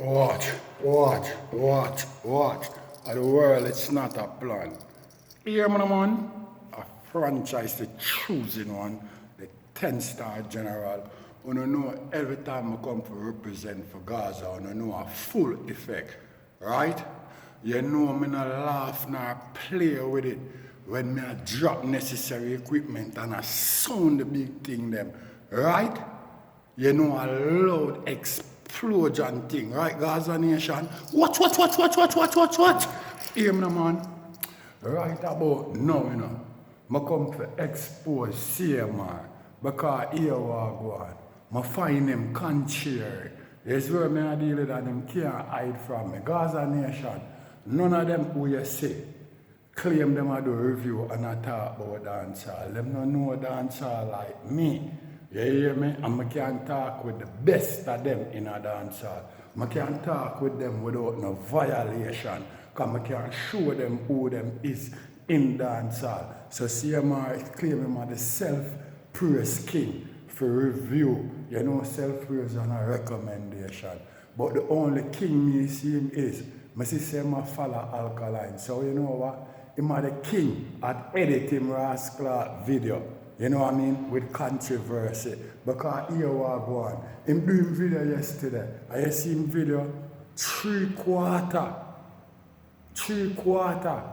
Watch. At the world, it's not a plan. Hear me, man? A franchise, the choosing one, the 10-star general. You know, every time I come to represent for Gaza, you know a full effect, right? You know, me not laugh nor play with it when me drop necessary equipment and I sound the big thing them, right? You know a loud explosion thing, right, Gaza Nation? Watch. Hear me, man. Right about now, you know, I come to expose CMR because here what go on. I find them contrary. It's where I deal with and them can't hide from me. Gaza Nation, none of them who you see claim them I do review and I talk about dancehall. Them don't know dancehall like me. You hear me? And I can talk with the best of them in a dancehall. I can talk with them without no violation. Because I can show them who them is in dancehall. So CMR claim him as the self-praise king for review. You know, self-praise and a recommendation. But the only king me see him is, I see him follow alkaline. So you know what? Him are the king at editing Rascal video. You know what I mean? With controversy. Because here what go on. Him doing video yesterday. I see him video 3/4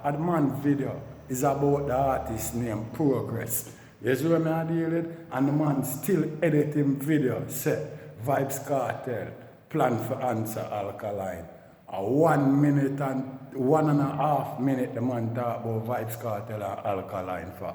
of the man video is about the artist named Progress. You see what I deal with? And the man still editing video. Say, vybz Kartel, plan for answer alkaline. A 1 minute and 1.5 minutes the man talk about vybz Kartel and alkaline for.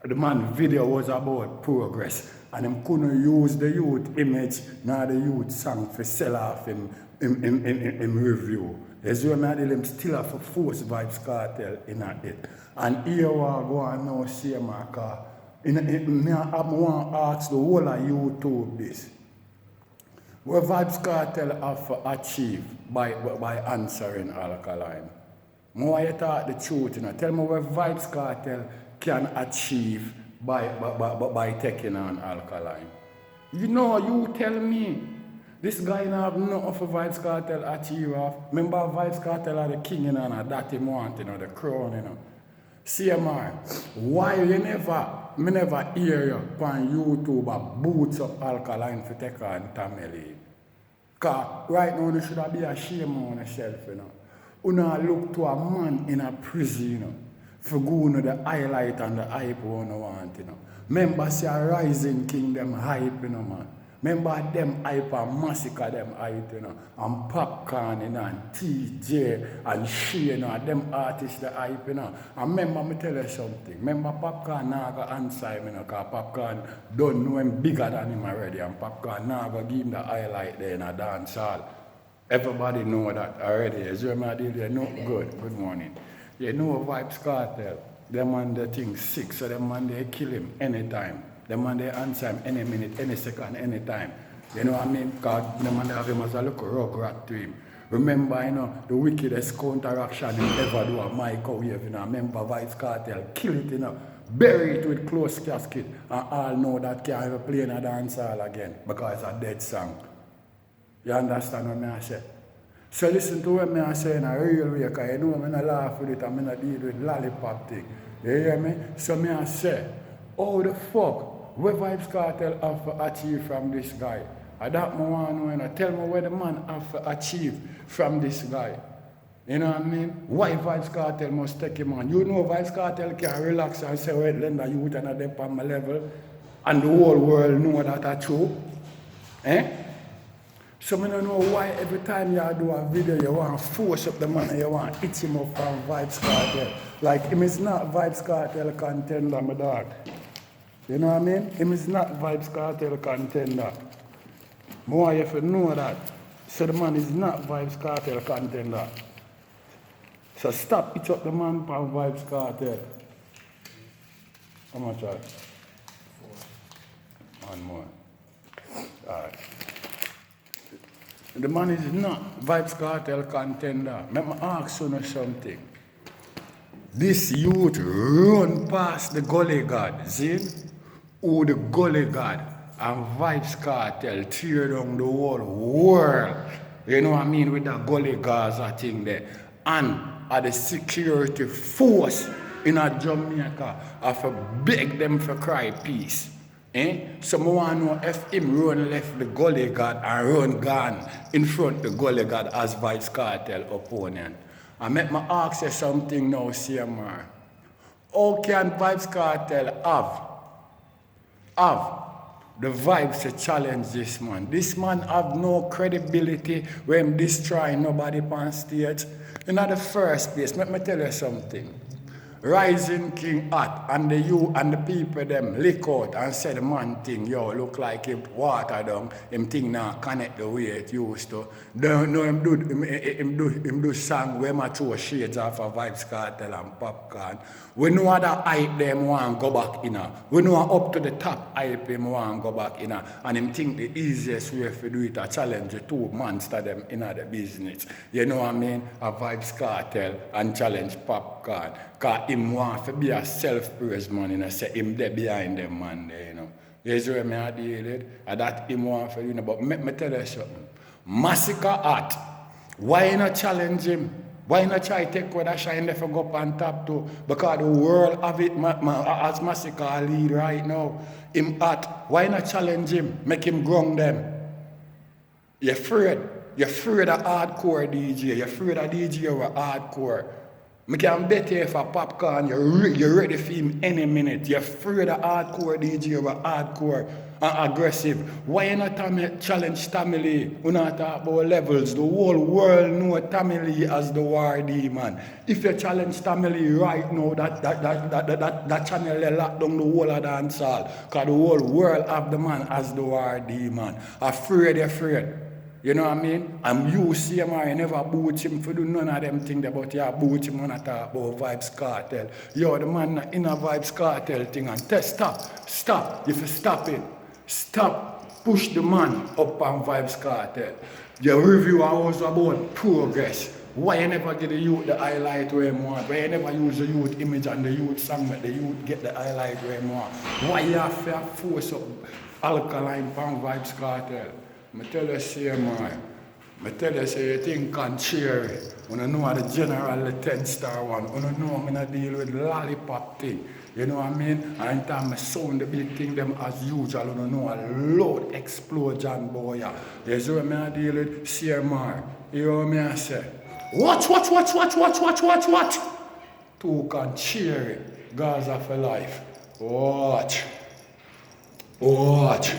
The man video was about Progress. And him couldn't use the youth image nor the youth song for sell off him review. You see what I deal with? Him still have to force vybz Kartel in it. And here we go and now see my car. I want to ask the whole of YouTube this. What vybz Kartel have to achieve by answering alkaline? More you talk the truth, you know. Tell me what vybz Kartel can achieve by taking on alkaline. You know, you tell me. This guy don't have nothing for vybz Kartel achieve of. Remember vybz Kartel are the king, you know, and that him want, you know, the crown, you know. CMR, why you never hear you on YouTube a boots up alkaline for take on Tamale? Because right now you should be ashamed of yourself, you know. You not look to a man in a prison, you know, for going to the highlight and the hype you want, you know. Remember see a rising kingdom hype, you know, man. Remember them hype and massacre them hype, you know, and Popcorn, you know, and TJ and She, you know, and them artists the hype, you know. And remember me tell you something. Remember Popcorn now go answer him, you know, because Popcorn don't know him bigger than him already, and Popcorn now go give him the highlight there in a dance hall. Everybody know that already. As you know, they know good morning. You know vybz Kartel, them man the thing sick, so them man they kill him anytime. Them man they answer him any minute, any second, any time. You know what I mean? Because them man they have him as a little rug rat to him. Remember, you know, the wickedest counteraction he ever do a microwave, you know. Remember vybz Kartel, kill it, you know, bury it with closed casket, and all know that can't ever play in a dance hall again because it's a dead song. You understand what I say? So listen to what I say in a real way, because you know I don't laugh with it and I don't deal with lollipop thing. You hear me? So I say, how the fuck, what vybz Kartel have to achieve from this guy? And that I want to know, you know, tell me what the man have to achieve from this guy. You know what I mean? Why vybz Kartel must take him on? You know vybz Kartel can relax and say, well, lend a youth and a dip on my level, and the whole world know that that's true. Eh? So I don't know why every time you do a video you want to force up the man and you want to hit him up from vybz Kartel. Like him is not vybz Kartel contender, my dog. You know what I mean? Him is not vybz Kartel contender. More you have to know that. So the man is not vybz Kartel contender. So stop hit up the man from vybz Kartel. How much are it? 4. One more. Alright. The man is not vybz Kartel contender. Let me ask you something. This youth run past the gully god, see? Who the gully god and vybz Kartel tear down the whole world. You know what I mean? With that gully Gaza thing there. And at the security force in a Jamaica, I for beg them for cry peace. So I want to know if him run left the gully god and run gone in front of the gully god as vybz Kartel opponent. I make my ask you something now, CMR. How can vybz Kartel have the vibes to challenge this man? This man have no credibility when destroy nobody on stage. In the first place, let me tell you something. Rising King hot and the people them lick out and say the man thing, yo, look like him water down, him thing now connect the way it used to. Don't know him do song where my throw shades off of vybz Kartel and popcorn. We know that hype them want go back in. We know up to the top hype him want go back in. And him think the easiest way to do it a challenge the two monster them in the business. You know what I mean? A vybz Kartel and challenge popcorn. Because him want to be a self-praise man, you know, say him there behind them man there, you know. You see what I deal with? And that him want to, you know, but let me tell you something. Massacre Art, why not challenge him? Why not try to take what I shine there for go up on top too? Because the world have it as Massacre lead right now. Him Art, why not challenge him? Make him ground them. You're afraid. You're afraid of hardcore DJ. You're afraid of DJ who are hardcore. I can bet you for popcorn, you're ready for him any minute. You're afraid of hardcore DJ or hardcore and aggressive. Why you not challenge Tommy Lee? We not talk about levels. The whole world know Tommy Lee as the war demon. If you challenge Tommy Lee right now, that channel they lock down the whole of the dancehall. Because the whole world have the man as the war demon. Afraid. You know what I mean? I'm you, CMR, you never boot him for do none of them things, but you boot him when I talk about vybz Kartel. Yo, the man in a vybz Kartel thing and stop. If you stop it, stop, push the man up on vybz Kartel. Your review was about progress. Why you never get the youth the highlight where you want? Why you never use the youth image and the youth song that the youth get the highlight where you want? Why you have to force up alkaline on vybz Kartel? I tell you, CMI, I tell you, say you think can cheer it. When I know the general, the 10-star one, when I know I'm going to deal with lollipop thing. You know what I mean? And time I sound the big thing them as usual, when I know a load explosion, boy. You see what I deal with? CMI, you know what I say? Watch. Two can cheer it. Gaza for life. Watch. Watch.